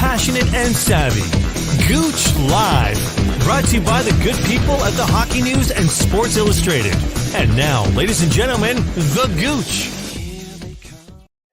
passionate and savvy. Gouche Live, brought to you by the good people at the Hockey News and Sports Illustrated. And now, ladies and gentlemen, the Gouche.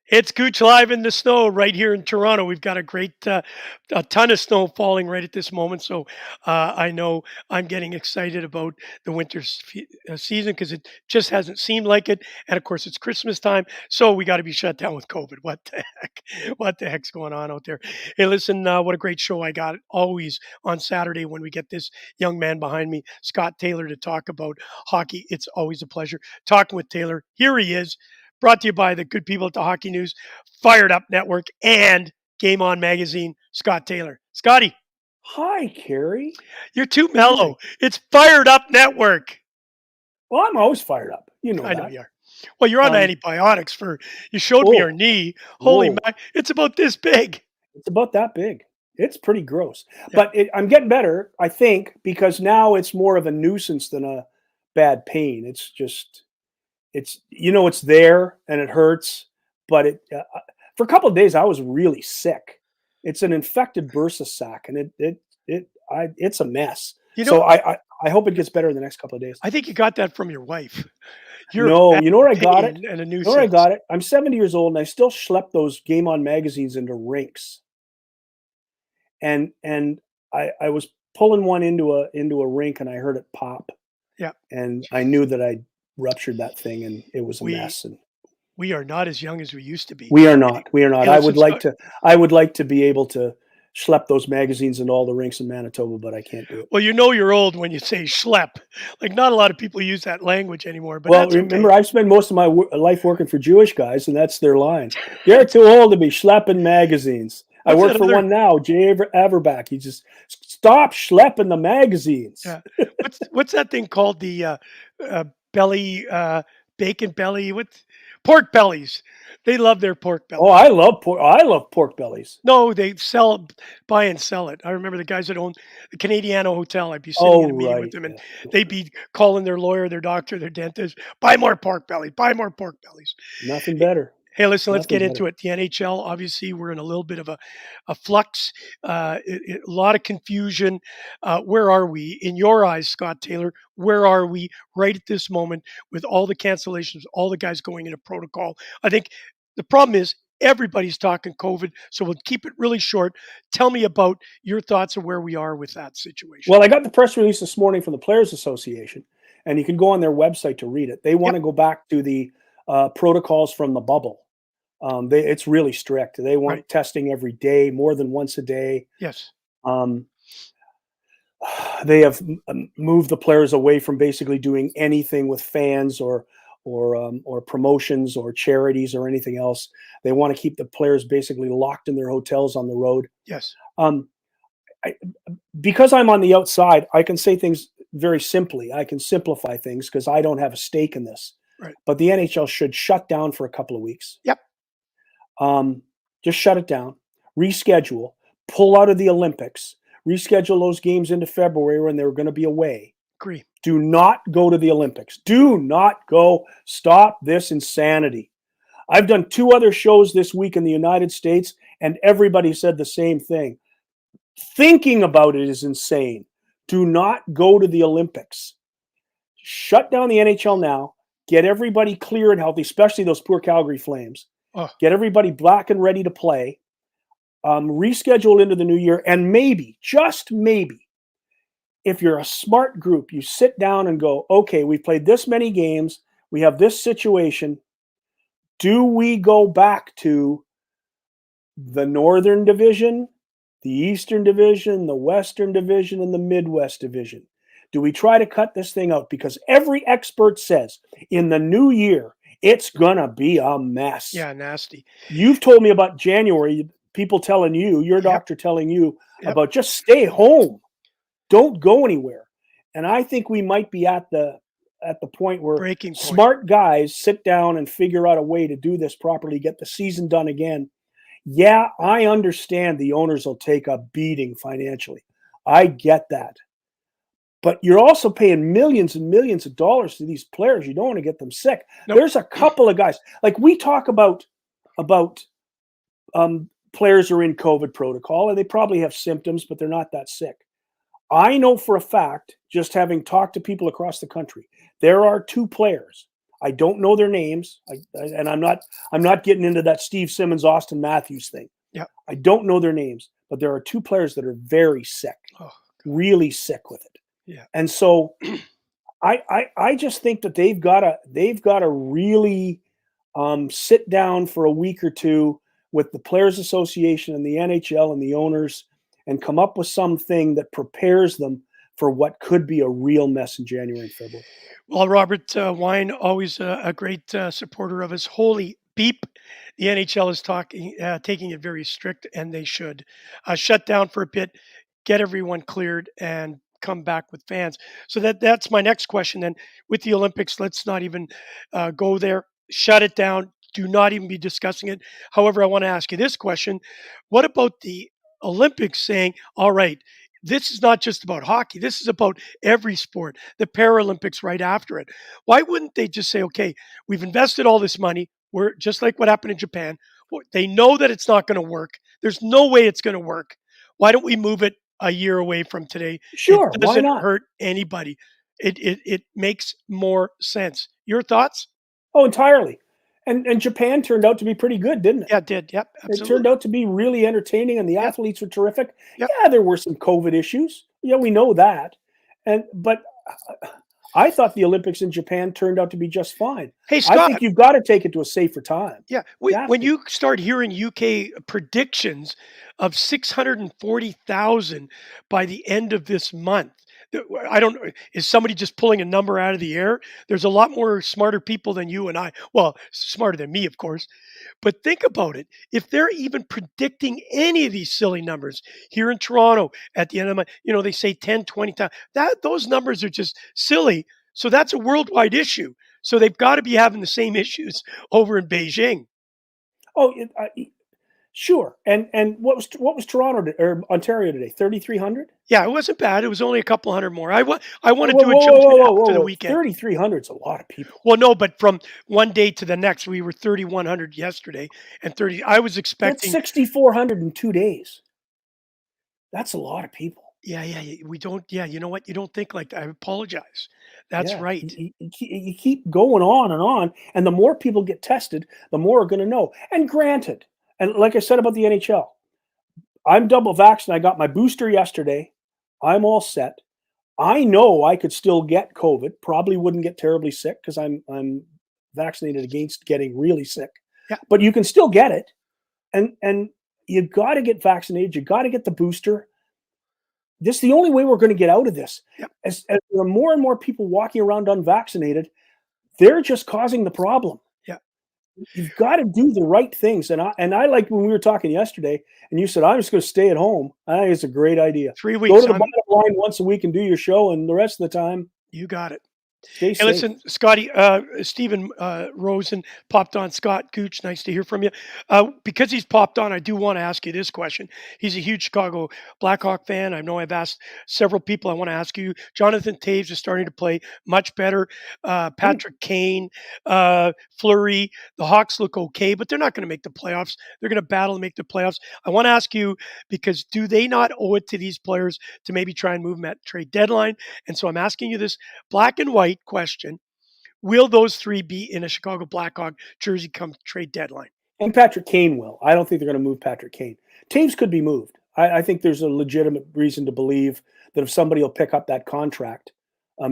It's Gouche Live in the snow right here in Toronto. We've got a ton of snow falling right at this moment. So I know I'm getting excited about the winter season because it just hasn't seemed like it. And of course, it's Christmas time. So we got to be shut down with COVID. What the heck? What the heck's going on out there? Hey, listen, what a great show I got always on Saturday when we get this young man behind me, Scott Taylor, to talk about hockey. It's always a pleasure talking with Taylor. Here he is. Brought to you by the good people at the Hockey News, Fired Up Network, and Game On Magazine, Scott Taylor. Scotty. Hi, Carrie. You're too mellow. It's Fired Up Network. Well, I'm always fired up. You know I that. know you are. Well, you're on antibiotics you showed me your knee. Holy man, it's about this big. It's about that big. It's pretty gross. Yeah. But I'm getting better, I think, because now it's more of a nuisance than a bad pain. It's just... it's there and it hurts, but for a couple of days I was really sick. It's an infected bursa sac, and it's a mess. So I hope it gets better in the next couple of days. I think you got that from your wife. You know where I got it? And a new. Where I got it? I'm 70 years old, and I still schlep those Game On magazines into rinks. And I was pulling one into a rink, and I heard it pop. Yeah. And I knew that I ruptured that thing, and it was a mess. And we are not as young as we used to be. We are not. I would like to be able to schlep those magazines into all the rinks in Manitoba, but I can't do it. Well, you're old when you say schlep. Like, not a lot of people use that language anymore. But well, remember, I've spent most of my life working for Jewish guys, and that's their line. You're too old to be schlepping magazines. I work for one now, Jay Averback. He just stop schlepping the magazines. Yeah. What's that thing called? The belly, bacon belly, pork bellies. They love their pork bellies. Oh, I love pork bellies. No, they buy and sell it. I remember the guys that own the Canadiano Hotel. I'd be sitting in a meeting with them, and they'd be calling their lawyer, their doctor, their dentist, buy more pork bellies, buy more pork bellies. Nothing better. Hey, listen, let's get into it. The NHL, obviously, we're in a little bit of a flux, a lot of confusion. Where are we? In your eyes, Scott Taylor, where are we right at this moment with all the cancellations, all the guys going into protocol? I think the problem is everybody's talking COVID, so we'll keep it really short. Tell me about your thoughts of where we are with that situation. Well, I got the press release this morning from the Players Association, and you can go on their website to read it. They want to go back to the protocols from the bubble. It's really strict. They want testing every day, more than once a day. Yes. They have moved the players away from basically doing anything with fans or promotions or charities or anything else. They want to keep the players basically locked in their hotels on the road. Yes. Because I'm on the outside, I can say things very simply. I can simplify things because I don't have a stake in this. Right. But the NHL should shut down for a couple of weeks. Yep. Just shut it down, reschedule, pull out of the Olympics, reschedule those games into February when they were going to be away. Agree. Do not go to the Olympics. Do not go. Stop this insanity. I've done 2 other shows this week in the United States, and everybody said the same thing. Thinking about it is insane. Do not go to the Olympics. Shut down the NHL now. Get everybody clear and healthy, especially those poor Calgary Flames. Get everybody back and ready to play. Reschedule into the new year. And maybe, just maybe, if you're a smart group, you sit down and go, okay, we've played this many games. We have this situation. Do we go back to the Northern Division, the Eastern Division, the Western Division, and the Midwest Division? Do we try to cut this thing out? Because every expert says in the new year, it's going to be a mess. Yeah, nasty. You've told me about January, people telling you, your doctor telling you about just stay home. Don't go anywhere. And I think we might be at the point where smart guys sit down and figure out a way to do this properly, get the season done again. Yeah, I understand the owners will take a beating financially. I get that. But you're also paying millions and millions of dollars to these players. You don't want to get them sick. Nope. There's a couple of guys. Like we talk about players are in COVID protocol and they probably have symptoms, but they're not that sick. I know for a fact, just having talked to people across the country, there are two players. I don't know their names, and I'm not getting into that Steve Simmons, Austin Matthews thing. Yeah. I don't know their names, but there are two players that are very sick, Oh, really sick with it. yeah. And so I just think that they've got to really sit down for a week or two with the Players Association and the NHL and the owners and come up with something that prepares them for what could be a real mess in January and February. Well, Robert Wine, always a great supporter of his. Holy beep. The NHL is taking it very strict, and they should shut down for a bit, get everyone cleared, and come back with fans. So that's my next question. Then, with the Olympics, let's not even go there. Shut it down. Do not even be discussing it. However, I want to ask you this question: what about the Olympics saying, "All right, this is not just about hockey. This is about every sport, the Paralympics right after it." Why wouldn't they just say, okay, we've invested all this money. We're just like what happened in Japan. They know that it's not going to work. There's no way it's going to work. Why don't we move it a year away from today? It Sure, why doesn't not? hurt anybody. It makes more sense. Your thoughts? Oh, entirely. And Japan turned out to be pretty good, didn't it? Yeah, it did. Yep, It turned absolutely. out to be really entertaining, and the Yep, athletes were terrific. yep. Yeah, there were some COVID issues. Yeah, we know that. But I thought the Olympics in Japan turned out to be just fine. Hey, I think Scott. you've got to take it to a safer time. Yeah, You have when to. you start hearing UK predictions of 640,000 by the end of this month, I don't know, is somebody just pulling a number out of the air? There's a lot more smarter people than you and I. Well, smarter than me, of course. But think about it. If they're even predicting any of these silly numbers here in Toronto at the end of the month, they say 10, 20,000. Those numbers are just silly. So that's a worldwide issue. So they've got to be having the same issues over in Beijing. Oh, sure. And what was Toronto or Ontario today? 3,300. Yeah, it wasn't bad. It was only a couple hundred more. I want to Whoa, do a whoa, whoa, judgment whoa, whoa, after the whoa! weekend. 3,300 is a lot of people. Well, no, but from one day to the next, we were 3,100 yesterday and 30. I was That's expecting. 6,400 in 2 days. That's a lot of people. Yeah, yeah, we don't. Yeah, you know what? You don't think like that. I apologize. That's Yeah, right. you keep going on, and the more people get tested, the more are going to know. And granted, and like I said about the NHL, I'm double vaccinated. I got my booster yesterday. I'm all set. I know I could still get COVID. Probably wouldn't get terribly sick because I'm vaccinated against getting really sick. Yeah, But you can still get it, and you got to get vaccinated. You got to get the booster. This is the only way we're going to get out of this. yeah, As there are more and more people walking around unvaccinated, they're just causing the problem. yeah. You've got to do the right things. And I like when we were talking yesterday, and you said I'm just going to stay at home. I think it's a great idea. Go 3 weeks. to the bottom line once a week and do your show, and the rest of the time, You got it. stay Hey, safe. listen, Scotty, Stephen Rosen popped on. Scott Gooch, nice to hear from you. Because he's popped on, I do want to ask you this question. He's a huge Chicago Blackhawk fan. I know I've asked several people. I want to ask you. Jonathan Taves is starting to play much better. Mm. Patrick Kane, Fleury. The Hawks look okay, but they're not going to make the playoffs. They're going to battle to make the playoffs. I want to ask you because do they not owe it to these players to maybe try and move them at trade deadline? And so I'm asking you this black and white question. Will those three be in a Chicago Blackhawk jersey come trade deadline? And Patrick Kane will. I don't think they're going to move Patrick Kane. Taves could be moved. I think there's a legitimate reason to believe that if somebody will pick up that contract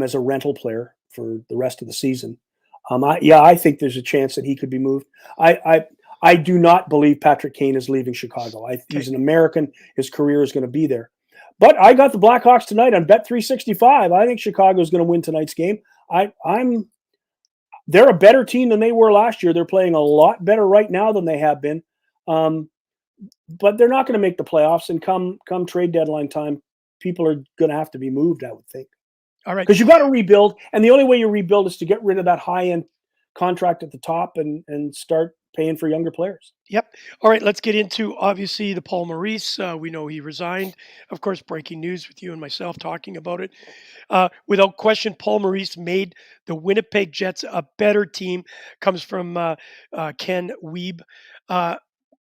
as a rental player for the rest of the season, I think there's a chance that he could be moved. I do not believe Patrick Kane is leaving Chicago. Okay. He's an American. His career is going to be there. But I got the Blackhawks tonight on Bet 365. I think Chicago is going to win tonight's game. They're a better team than they were last year. They're playing a lot better right now than they have been. But they're not going to make the playoffs. And come trade deadline time, people are going to have to be moved, I would think. All right. Because you've got to rebuild. And the only way you rebuild is to get rid of that high-end contract at the top and start paying for younger players. Yep. All right. Let's get into obviously the Paul Maurice. We know he resigned. Of course, breaking news with you and myself talking about it. Without question, Paul Maurice made the Winnipeg Jets a better team. Comes from Ken Wiebe. Uh,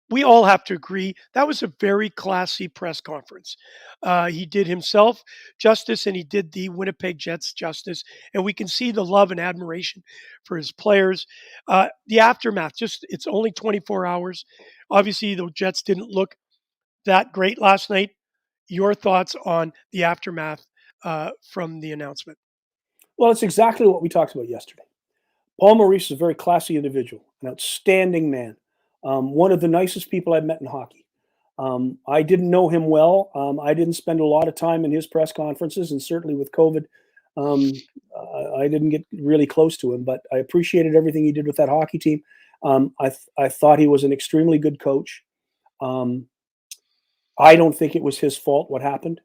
we all have to agree that was a very classy press conference. He did himself justice, and he did the Winnipeg Jets justice, and we can see the love and admiration for his players. The aftermath, just it's only 24 hours. Obviously, the Jets didn't look that great last night. Your thoughts on the aftermath from the announcement? Well, it's exactly what we talked about yesterday. Paul Maurice is a very classy individual, an outstanding man, one of the nicest people I've met in hockey. I didn't know him well. I didn't spend a lot of time in his press conferences, and certainly with COVID, um, I didn't get really close to him. But I appreciated everything he did with that hockey team. I thought he was an extremely good coach. Um, I don't think it was his fault what happened.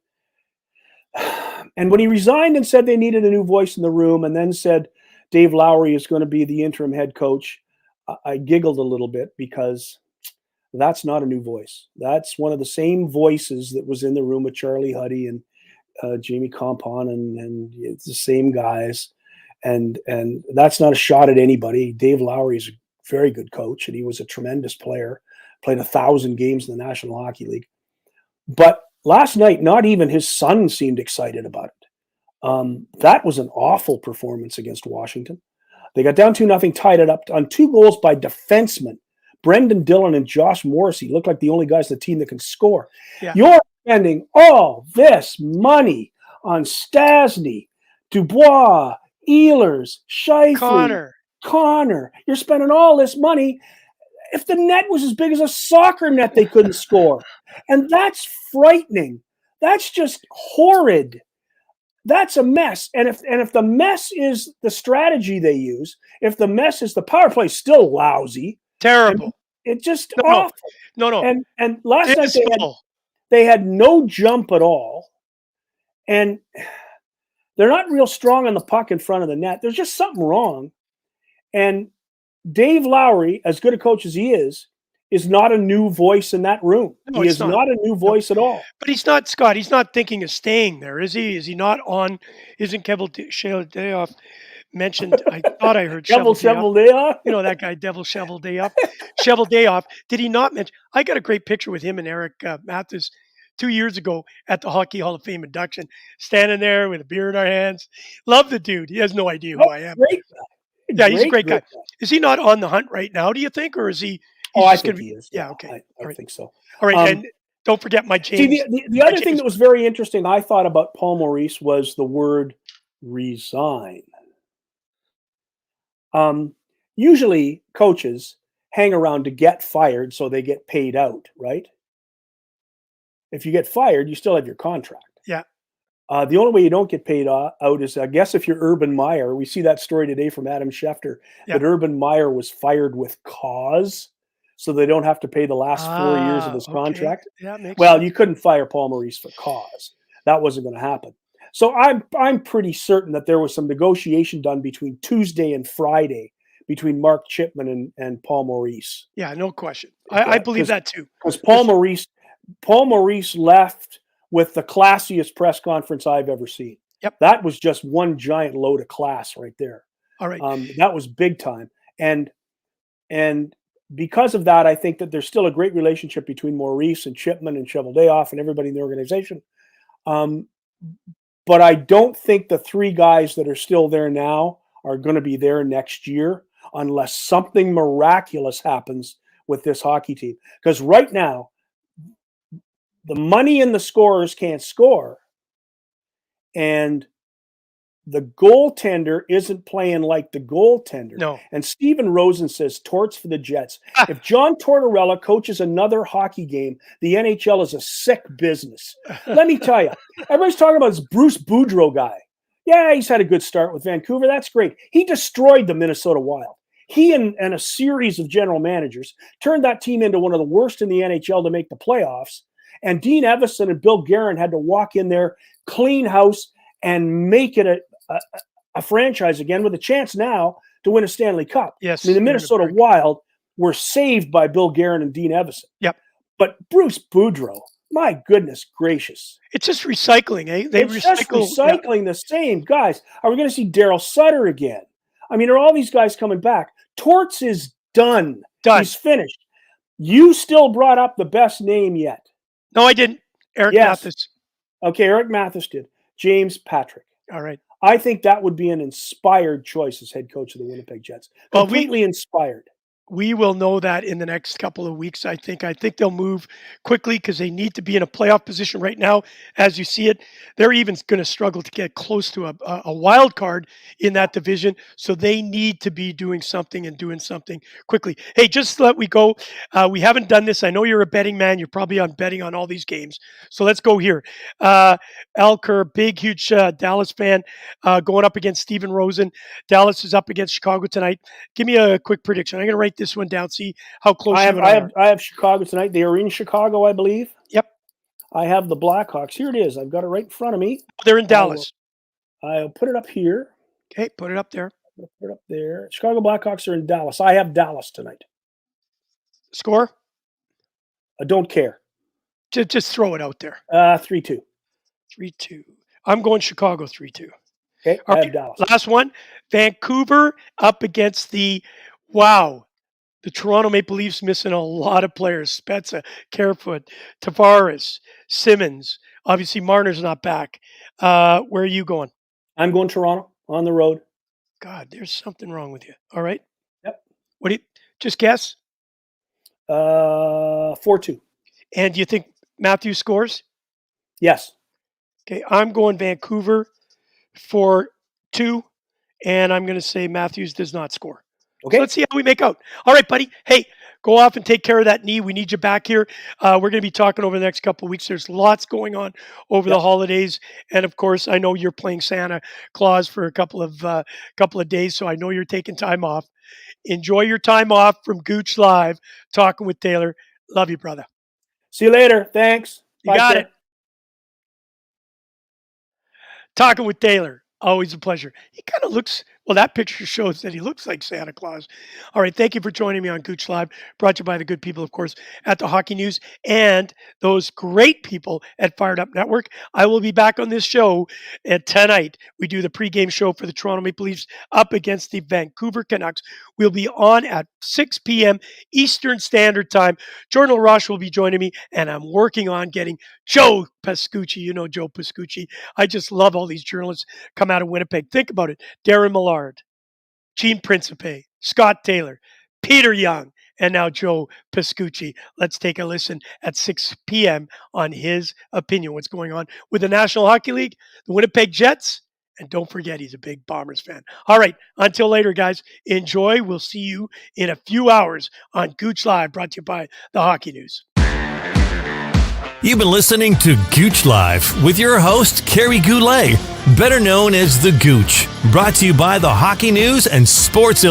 And when he resigned and said they needed a new voice in the room, and then said Dave Lowry is going to be the interim head coach, I giggled a little bit, because that's not a new voice. That's one of the same voices that was in the room with Charlie Huddy and Jamie Compon, and it's the same guys. And that's not a shot at anybody. Dave Lowry is a very good coach, and he was a tremendous player. Played 1,000 games in the National Hockey League. But last night, not even his son seemed excited about it. That was an awful performance against Washington. They got down 2-0, tied it up on 2 goals by defensemen. Brendan Dillon and Josh Morrissey look like the only guys on the team that can score. Yeah. You're spending all this money on Stasny, Dubois, Ehlers, Scheifele, Connor. You're spending all this money. If the net was as big as a soccer net, they couldn't score. And that's frightening. That's just horrid. That's a mess. And if the mess is the strategy they use, if the mess is the power play, still lousy. Terrible. It's just awful. No. And last night they had no jump at all. And they're not real strong on the puck in front of the net. There's just something wrong. And Dave Lowry, as good a coach as he is not a new voice in that room. No, he is not a new voice at all. But he's not, Scott. He's not thinking of staying there, is he? Is he not on? Isn't Kevin Cheveldayoff mentioned? I thought I heard Cheveldayoff. You know that guy, Devil Cheveldayoff. Cheveldayoff. Did he not mention? I got a great picture with him and Eric Mathis 2 years ago at the Hockey Hall of Fame induction, standing there with a beer in our hands. Love the dude. He has no idea who I am. Great guy. Yeah, he's a great guy. Is he not on the hunt right now, do you think? Or is he? I think he is. Yeah, okay. I think so. All right, and don't forget my James. See, the other thing that was very interesting I thought about Paul Maurice was the word resign. Usually coaches hang around to get fired so they get paid out, right? If you get fired, you still have your contract. Yeah. The only way you don't get paid out is, I guess, if you're Urban Meyer. We see that story today from Adam Schefter, that Urban Meyer was fired with cause, so they don't have to pay the last 4 years of his contract. Yeah, well, you couldn't fire Paul Maurice for cause. That wasn't going to happen. So I'm pretty certain that there was some negotiation done between Tuesday and Friday between Mark Chipman and Paul Maurice. Yeah, no question. I believe that too. Because Paul Maurice left with the classiest press conference I've ever seen. Yep. That was just one giant load of class right there. All right. That was big time. And because of that, I think that there's still a great relationship between Maurice and Chipman and Cheveldayoff and everybody in the organization. But I don't think the 3 guys that are still there now are going to be there next year unless something miraculous happens with this hockey team. Because right now, the money and the scorers can't score, and the goaltender isn't playing like the goaltender. No. And Steven Rosen says torts for the Jets. If John Tortorella coaches another hockey game, the NHL is a sick business. Let me tell you, everybody's talking about this Bruce Boudreau guy. Yeah, he's had a good start with Vancouver. That's great. He destroyed the Minnesota Wild. He and a series of general managers turned that team into one of the worst in the NHL to make the playoffs. And Dean Evison and Bill Guerin had to walk in there, clean house, and make it a franchise again with a chance now to win a Stanley Cup. Yes. I mean, the Minnesota Wild were saved by Bill Guerin and Dean Evison. Yep. But Bruce Boudreau, my goodness gracious. It's just recycling, eh? Just recycling the same guys. Are we going to see Daryl Sutter again? I mean, are all these guys coming back? Torts is done. He's finished. You still brought up the best name yet. No, I didn't. Eric Yes. Mathis. Okay, Eric Mathis did. James Patrick. All right. I think that would be an inspired choice as head coach of the Winnipeg Jets. Well, Completely inspired. we will know that in the next couple of weeks. I think they'll move quickly because they need to be in a playoff position right now. As you see it, they're even going to struggle to get close to a wild card in that division. So they need to be doing something and doing something quickly. Hey, just let we go. We haven't done this. I know you're a betting man. You're probably on betting on all these games. So let's go here. Al Kerr, big, huge Dallas fan, going up against Steven Rosen. Dallas is up against Chicago tonight. Give me a quick prediction. I'm going to write this one down. See how close I you and I are. have Chicago tonight. They are in Chicago, I believe. Yep. I have the Blackhawks. Here it is. I've got it right in front of me. They're in Dallas. I'll put it up here. Okay, put it up there. Put it up there. Chicago Blackhawks are in Dallas. I have Dallas tonight. Score? I don't care. Just throw it out there. 3-2. 3-2. I'm going Chicago 3-2. Okay, All I have right, Dallas. last one. Vancouver up against the Toronto Maple Leafs missing a lot of players. Spezza, Carefoot, Tavares, Simmons. Obviously, Marner's not back. Where are you going? I'm going Toronto on the road. God, there's something wrong with you. All right. Yep. What do you just guess? 4-2. And do you think Matthews scores? Yes. Okay, I'm going Vancouver for 2, and I'm going to say Matthews does not score. Okay. So let's see how we make out. All right, buddy. Hey, go off and take care of that knee. We need you back here. We're going to be talking over the next couple of weeks. There's lots going on over the holidays, and of course, I know you're playing Santa Claus for a couple of days, so I know you're taking time off. Enjoy your time off from Gouche Live, talking with Taylor. Love you, brother. See you later. Thanks. You Bye, got Taylor. it. Talking with Taylor. Always a pleasure. He kind of looks, well, that picture shows that he looks like Santa Claus. All right. Thank you for joining me on Gouche Live, brought to you by the good people, of course, at the Hockey News and those great people at Fired Up Network. I will be back on this show tonight. We do the pregame show for the Toronto Maple Leafs up against the Vancouver Canucks. We'll be on at 6 p.m. Eastern Standard Time. Jordan LaRoche will be joining me, and I'm working on getting Joe Pascucci. You know Joe Pascucci. I just love all these journalists come out of Winnipeg. Think about it. Darren Millard, Gene Principe, Scott Taylor, Peter Young, and now Joe Pascucci. Let's take a listen at 6 p.m. on his opinion. What's going on with the National Hockey League, the Winnipeg Jets, and don't forget he's a big Bombers fan. All right, until later, guys. Enjoy. We'll see you in a few hours on Gouche Live, brought to you by the Hockey News. You've been listening to Gouche Live with your host, Kerry Goulet, better known as The Gooch, brought to you by the Hockey News and Sports